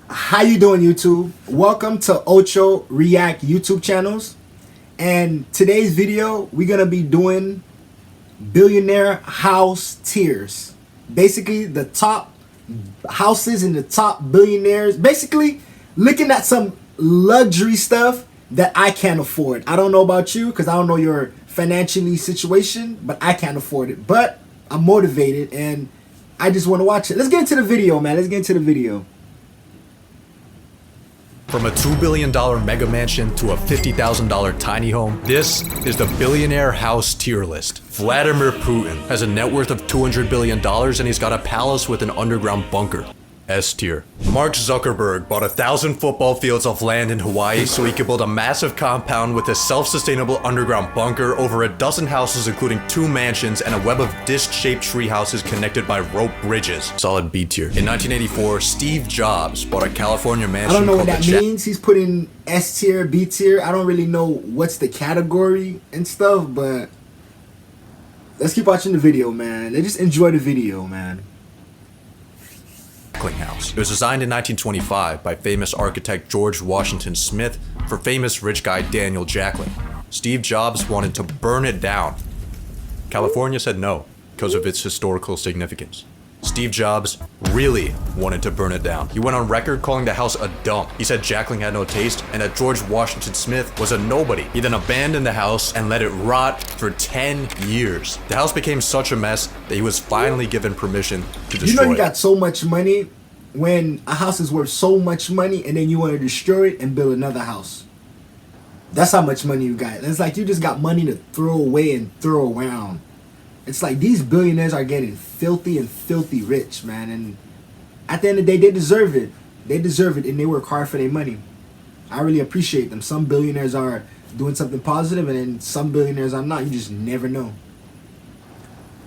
How you doing, YouTube? Welcome to Ocho React YouTube channels. And today's video, we're gonna be doing billionaire house tiers. Basically, the top houses and the top billionaires. Basically, looking at some luxury stuff that I can't afford. I don't know about you because I don't know your financially situation, but I can't afford it. But I'm motivated and I just want to watch it. Let's get into the video, man. Let's get into the video. From a $2 billion mega mansion to a $50,000 tiny home, this is the billionaire house tier list. Vladimir Putin has a net worth of $200 billion and he's got a palace with an underground bunker. S tier. Mark Zuckerberg bought 1,000 football fields of land in Hawaii so he could build a massive compound with a self-sustainable underground bunker, over a dozen houses including 2 mansions, and a web of disc-shaped tree houses connected by rope bridges. Solid B tier. In 1984, Steve Jobs bought a California mansion. I don't know what that means. He's putting S tier, B tier. I don't really know what's the category and stuff, but let's keep watching the video, man. Let's just enjoy the video, man. House. It was designed in 1925 by famous architect George Washington Smith for famous rich guy Daniel Jacklin. Steve Jobs wanted to burn it down. California said no because of its historical significance. Steve Jobs really wanted to burn it down. He went on record calling the house a dump. He said Jacklin had no taste and that George Washington Smith was a nobody. He then abandoned the house and let it rot for 10 years. The house became such a mess that he was finally given permission to destroy it. You know you got so much money when a house is worth so much money and then you want to destroy it and build another house. That's how much money you got. It's like you just got money to throw away and throw around. It's like these billionaires are getting filthy and filthy rich, man. And at the end of the day, they deserve it. They deserve it and they work hard for their money. I really appreciate them. Some billionaires are doing something positive and then some billionaires are not. You just never know.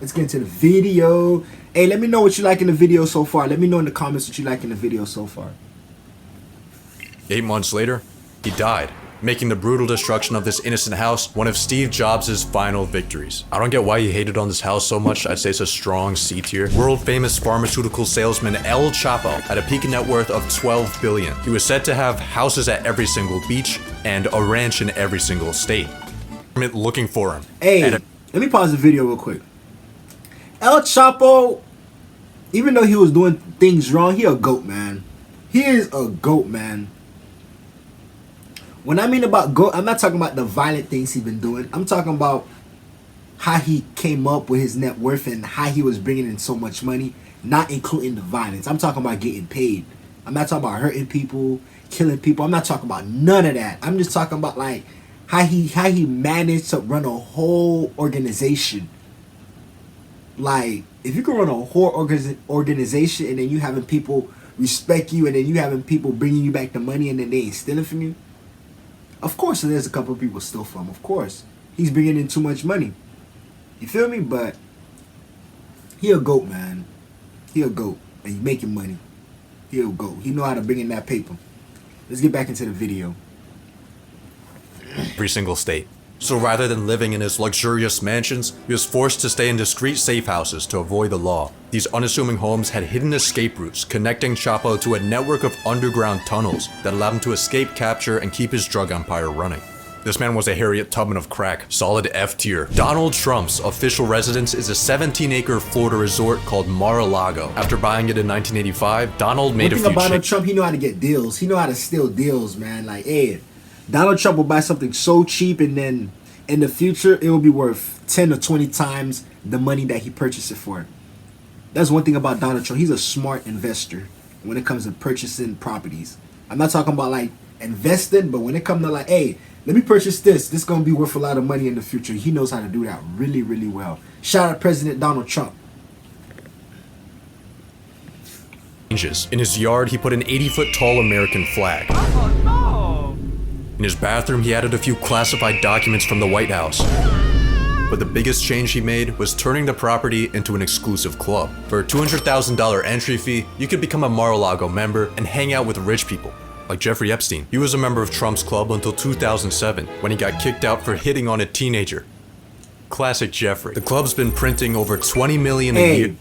Let's get into the video. Hey, let me know what you like in the video so far. Let me know in the comments what you like in the video so far. 8 months later, he died, making the brutal destruction of this innocent house one of Steve Jobs' final victories. I don't get why he hated on this house so much. I'd say it's a strong C tier. World famous pharmaceutical salesman El Chapo had a peak net worth of $12 billion. He was said to have houses at every single beach and a ranch in every single state. Looking for him. Hey, let me pause the video real quick. El Chapo, even though he was doing things wrong, he a goat, man. He is a goat, man. When I mean about goat, I'm not talking about the violent things he's been doing. I'm talking about how he came up with his net worth and how he was bringing in so much money, not including the violence. I'm talking about getting paid. I'm not talking about hurting people, killing people. I'm not talking about none of that. I'm just talking about like how he managed to run a whole organization. Like, if you can run a whole organization and then you having people respect you and then you having people bringing you back the money and then they ain't stealing from you, of course there's a couple of people steal from. Of course. He's bringing in too much money. You feel me? But he a goat, man. He a goat. And he making money. He a goat. He know how to bring in that paper. Let's get back into the video. Every single state. So rather than living in his luxurious mansions, he was forced to stay in discreet safe houses to avoid the law. These unassuming homes had hidden escape routes, connecting Chapo to a network of underground tunnels that allowed him to escape capture and keep his drug empire running. This man was a Harriet Tubman of crack. Solid F tier. Donald Trump's official residence is a 17-acre Florida resort called Mar-a-Lago. After buying it in 1985, Donald made a few changes. One thing about Donald Trump, he know how to get deals. He know how to steal deals, man. Like, hey, Donald Trump will buy something so cheap and then in the future it will be worth 10 or 20 times the money that he purchased it for. That's one thing about Donald Trump. He's a smart investor when it comes to purchasing properties. I'm not talking about like investing, but when it comes to like, hey, let me purchase this. This is going to be worth a lot of money in the future. He knows how to do that really, really well. Shout out President Donald Trump. In his yard, he put an 80-foot tall American flag. Oh, no. In his bathroom, he added a few classified documents from the White House. But the biggest change he made was turning the property into an exclusive club. For a $200,000 entry fee, you could become a Mar-a-Lago member and hang out with rich people, like Jeffrey Epstein. He was a member of Trump's club until 2007, when he got kicked out for hitting on a teenager. Classic Jeffrey. The club's been printing over $20 million a year.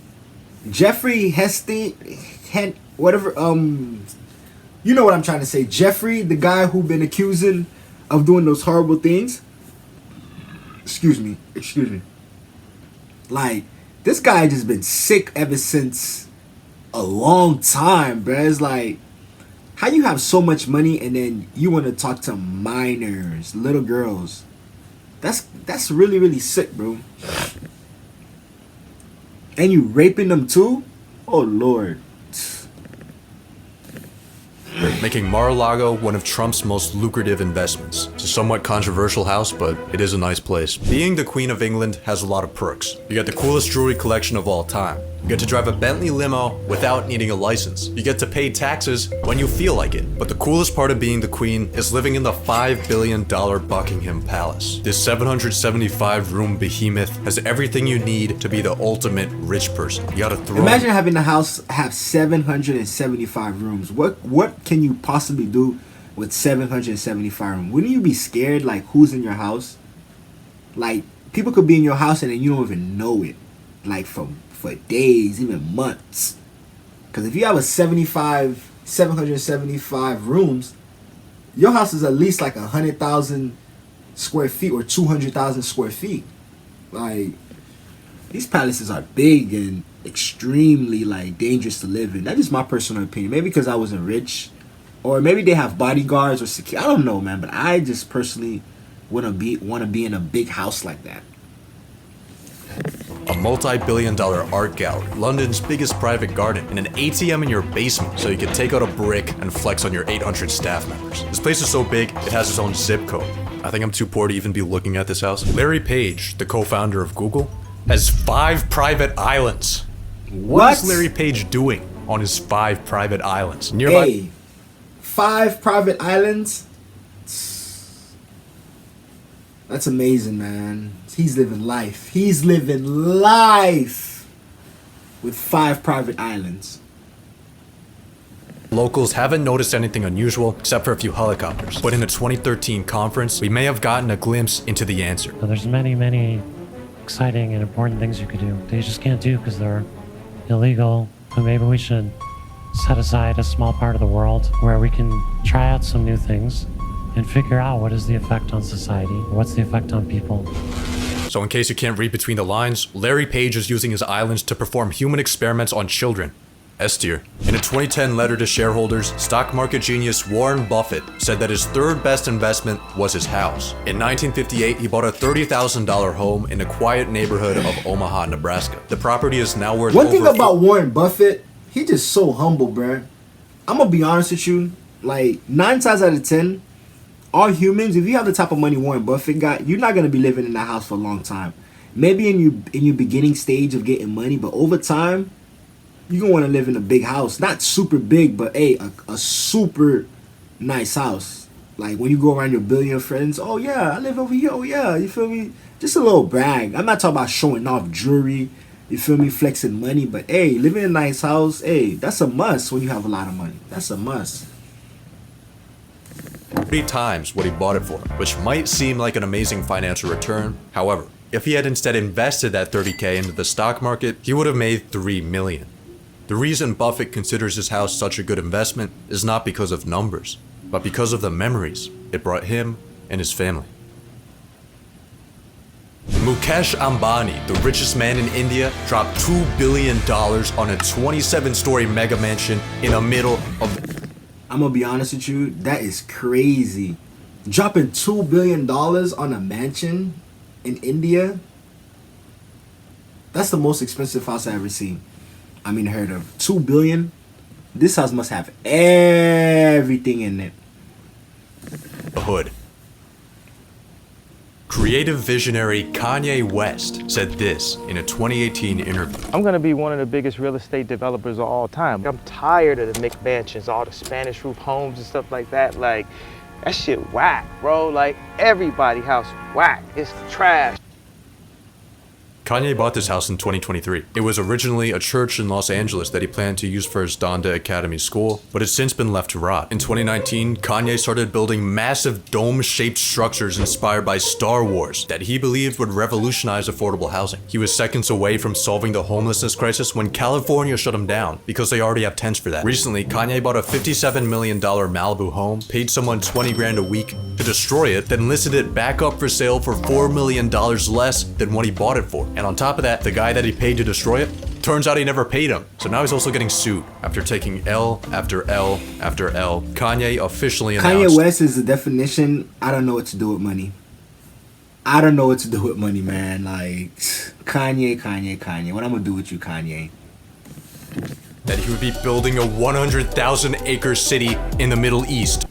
Jeffrey Epstein, whatever, You know what I'm trying to say. Jeffrey, the guy who been accusing of doing those horrible things. Excuse me. Like, this guy just been sick ever since a long time, bruh. It's like, how you have so much money and then you want to talk to minors, little girls. That's really, really sick, bro. And you raping them too? Oh, Lord. Making Mar-a-Lago one of Trump's most lucrative investments. It's a somewhat controversial house, but it is a nice place. Being the Queen of England has a lot of perks. You get the coolest jewelry collection of all time. You get to drive a Bentley limo without needing a license. You get to pay taxes when you feel like it. But the coolest part of being the Queen is living in the $5 billion Buckingham Palace. This 775-room behemoth has everything you need to be the ultimate rich person. You got a throne. Imagine having a house have 775 rooms. What can you possibly do with 775 rooms? Wouldn't you be scared, like, who's in your house? Like, people could be in your house and then you don't even know it. Like, for days, even months. Because if you have 775 rooms, your house is at least like 100,000 square feet or 200,000 square feet. Like, these palaces are big and extremely, like, dangerous to live in. That's just my personal opinion. Maybe because I wasn't rich, or maybe they have bodyguards or security. I don't know, man. But I just personally want to be in a big house like that. A multi-billion-dollar art gallery, London's biggest private garden, and an ATM in your basement so you can take out a brick and flex on your 800 staff members. This place is so big, it has its own zip code. I think I'm too poor to even be looking at this house. Larry Page, the co-founder of Google, has 5 private islands. What is Larry Page doing on his 5 private islands? Nearby. Hey, 5 private islands? That's amazing, man. He's living life. He's living life with 5 private islands. Locals haven't noticed anything unusual except for a few helicopters. But in the 2013 conference, we may have gotten a glimpse into the answer. So there's many exciting and important things you could do that you just can't do because they're illegal. So maybe we should set aside a small part of the world where we can try out some new things and figure out what is the effect on society, what's the effect on people. So in case you can't read between the lines, Larry Page is using his islands to perform human experiments on children. S tier. In a 2010 letter to shareholders, stock market genius Warren Buffett said that his third best investment was his house. In 1958, he bought a $30,000 home in a quiet neighborhood of Omaha, Nebraska. The property is now worth One thing about Warren Buffett, he just so humble, bruh. I'm gonna be honest with you, like 9 times out of 10, all humans, if you have the type of money Warren Buffett got, you're not gonna be living in that house for a long time. Maybe in your beginning stage of getting money, but over time, you're gonna want to live in a big house. Not super big, but a super nice house. Like when you go around your billion friends, oh yeah, I live over here, oh yeah, you feel me? Just a little brag. I'm not talking about showing off jewelry, you feel me, flexing money, but hey, living in a nice house, hey, that's a must when you have a lot of money. That's a must. 3 times what he bought it for, which might seem like an amazing financial return. However, if he had instead invested that $30K into the stock market, he would have made $3 million. The reason Buffett considers his house such a good investment is not because of numbers, but because of the memories it brought him and his family. Mukesh Ambani, the richest man in India, dropped $2 billion on a 27-story mega mansion in the middle of... I'm gonna be honest with you, that is crazy. Dropping $2 billion on a mansion in India, that's the most expensive house I ever seen. I mean, heard of. $2 billion. This house must have everything in it. The hood. Creative visionary Kanye West said this in a 2018 interview. I'm gonna be one of the biggest real estate developers of all time. I'm tired of the McMansions, all the Spanish roof homes and stuff like that. Like, that shit whack, bro. Like, everybody house whack. It's trash. Kanye bought this house in 2023. It was originally a church in Los Angeles that he planned to use for his Donda Academy school, but it's since been left to rot. In 2019, Kanye started building massive dome-shaped structures inspired by Star Wars that he believed would revolutionize affordable housing. He was seconds away from solving the homelessness crisis when California shut him down because they already have tents for that. Recently, Kanye bought a $57 million Malibu home, paid someone 20 grand a week to destroy it, then listed it back up for sale for $4 million less than what he bought it for. And on top of that, the guy that he paid to destroy it, turns out he never paid him. So now he's also getting sued. After taking L after L after L, Kanye officially announced— Kanye West is the definition, I don't know what to do with money. I don't know what to do with money, man. Like, Kanye. What I'm gonna do with you, Kanye? that he would be building a 100,000 acre city in the Middle East.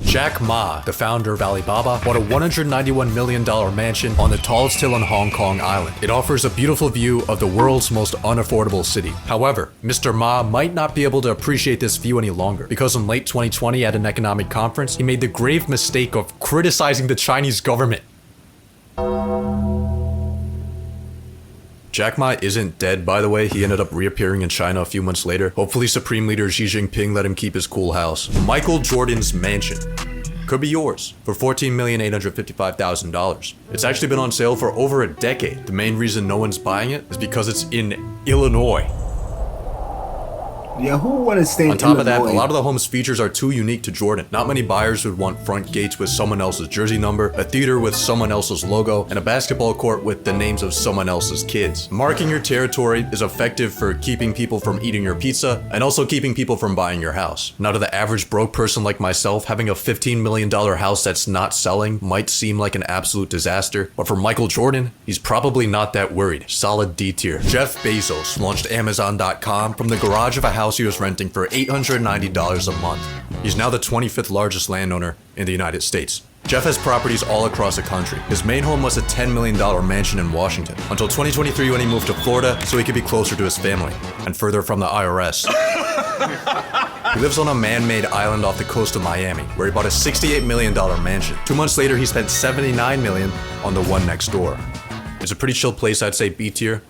Jack Ma, the founder of Alibaba, bought a $191 million mansion on the tallest hill on Hong Kong Island. It offers a beautiful view of the world's most unaffordable city. However, Mr. Ma might not be able to appreciate this view any longer, because in late 2020 at an economic conference, he made the grave mistake of criticizing the Chinese government. Jack Ma isn't dead, by the way. He ended up reappearing in China a few months later. Hopefully Supreme Leader Xi Jinping let him keep his cool house. Michael Jordan's mansion could be yours for $14,855,000. It's actually been on sale for over a decade. The main reason no one's buying it is because it's in Illinois. Yeah, who would want to stay in Illinois? On top of that, a Illinois? lot of the home's features are too unique to Jordan. Not many buyers would want front gates with someone else's jersey number, a theater with someone else's logo, and a basketball court with the names of someone else's kids. Marking your territory is effective for keeping people from eating your pizza and also keeping people from buying your house. Now, to the average broke person like myself, having a $15 million house that's not selling might seem like an absolute disaster, but for Michael Jordan, he's probably not that worried. Solid D tier. Jeff Bezos launched Amazon.com from the garage of a house he was renting for $890 a month. He's now the 25th largest landowner in the United States. Jeff has properties all across the country. His main home was a $10 million mansion in Washington, until 2023 when he moved to Florida so he could be closer to his family, and further from the IRS. He lives on a man-made island off the coast of Miami, where he bought a $68 million mansion. 2 months later, he spent $79 million on the one next door. It's a pretty chill place, I'd say B tier,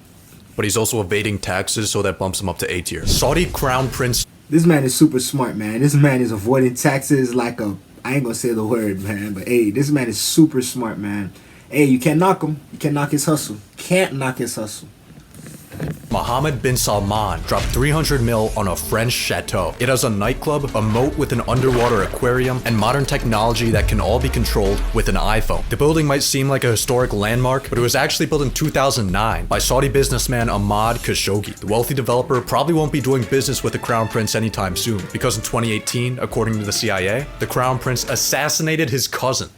but he's also evading taxes, so that bumps him up to A tier. Saudi Crown Prince. This man is super smart, man. This man is avoiding taxes like a... I ain't gonna say the word, man, but hey, this man is super smart, man. Hey, you can't knock him. You can't knock his hustle. Can't knock his hustle. Mohammed bin Salman dropped 300 mil on a French chateau. It has a nightclub, a moat with an underwater aquarium, and modern technology that can all be controlled with an iPhone. The building might seem like a historic landmark, but it was actually built in 2009 by Saudi businessman Ahmad Khashoggi. The wealthy developer probably won't be doing business with the Crown Prince anytime soon, because in 2018, according to the CIA, the Crown Prince assassinated his cousin.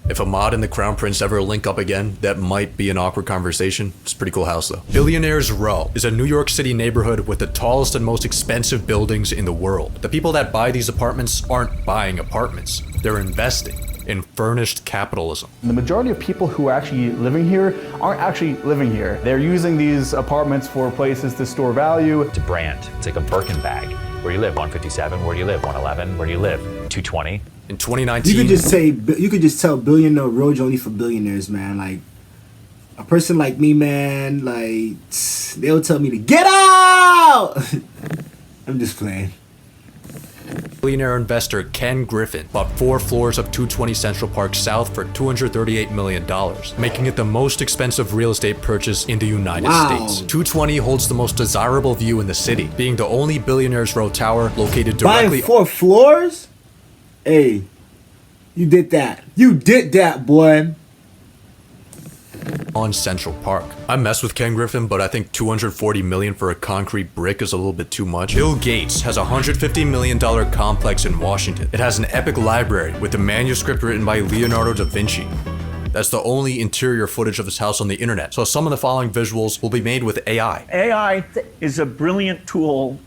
If Ahmad and the Crown Prince ever link up again, that might be an awkward conversation. It's a pretty cool house though. Billionaire's Row is a New York City neighborhood with the tallest and most expensive buildings in the world. The people that buy these apartments aren't buying apartments. They're investing in furnished capitalism. The majority of people who are actually living here aren't actually living here. They're using these apartments for places to store value. It's a brand. It's like a Birkin bag. Where do you live? 157. Where do you live? 111. Where do you live? 220. In 2019, You could just tell Billionaire Road's only for billionaires, man. Like, a person like me, man, like, they'll tell me to get out! I'm just playing. billionaire investor Ken Griffin bought 4 floors of 220 Central Park South for $238 million, making it the most expensive real estate purchase in the United States. 220 holds the most desirable view in the city, being the only Billionaire's Row tower located directly— Buying 4 floors? Hey, you did that. You did that, boy. on Central Park. I mess with Ken Griffin, but I think $240 million for a concrete brick is a little bit too much. Bill Gates has a $150 million complex in Washington. It has an epic library with a manuscript written by Leonardo da Vinci. That's the only interior footage of his house on the internet, so some of the following visuals will be made with AI. AI is a brilliant tool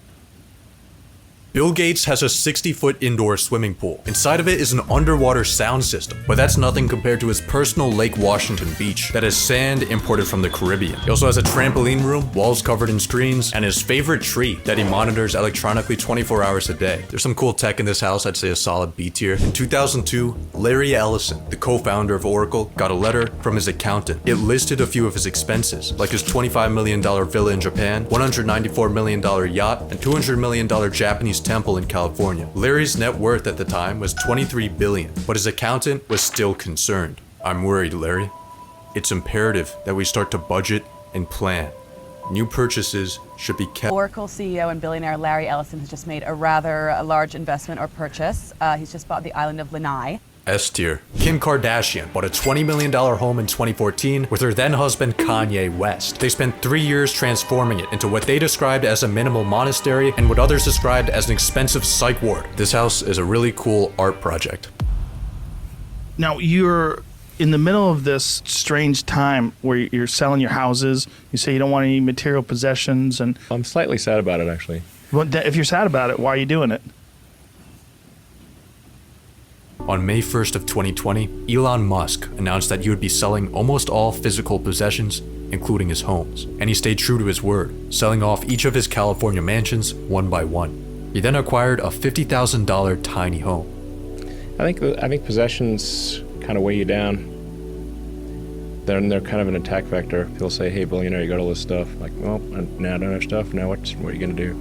Bill Gates has a 60-foot indoor swimming pool. Inside of it is an underwater sound system, but that's nothing compared to his personal Lake Washington beach that has sand imported from the Caribbean. He also has a trampoline room, walls covered in screens, and his favorite tree that he monitors electronically 24 hours a day. There's some cool tech in this house, I'd say a solid B tier. In 2002, Larry Ellison, the co-founder of Oracle, got a letter from his accountant. It listed a few of his expenses, like his $25 million villa in Japan, $194 million yacht, and $200 million Japanese temple in California. Larry's net worth at the time was $23 billion, but his accountant was still concerned. I'm worried, Larry. It's imperative that we start to budget and plan. New purchases should be kept. Oracle CEO and billionaire Larry Ellison has just made a rather large investment or purchase. He's just bought the island of Lanai. S tier. Kim Kardashian bought a $20 million home in 2014 with her then husband Kanye West. They spent 3 years transforming it into what they described as a minimal monastery and what others described as an expensive psych ward. This house is a really cool art project. Now, you're in the middle of this strange time where you're selling your houses. You say you don't want any material possessions, and I'm slightly sad about it, actually. if you're sad about it, why are you doing it? On May 1st of 2020, Elon Musk announced that he would be selling almost all physical possessions, including his homes. And he stayed true to his word, selling off each of his California mansions one by one. He then acquired a $50,000 tiny home. I think possessions kind of weigh you down. They're kind of an attack vector. People say, "Hey, billionaire, you got all this stuff." Like, well, now I don't have stuff. Now what are you gonna do?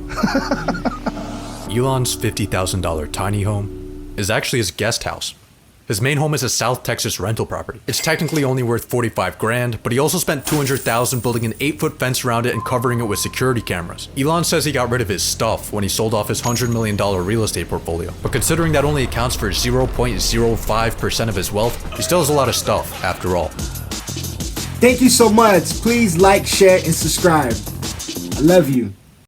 Elon's $50,000 tiny home is actually his guest house. His main home is a South Texas rental property. It's technically only worth 45 grand, but he also spent 200,000 building an 8-foot fence around it and covering it with security cameras. Elon says he got rid of his stuff when he sold off his $100 million real estate portfolio, but considering that only accounts for 0.05% of his wealth, he still has a lot of stuff after all. Thank you so much. Please like, share, and subscribe. I love you.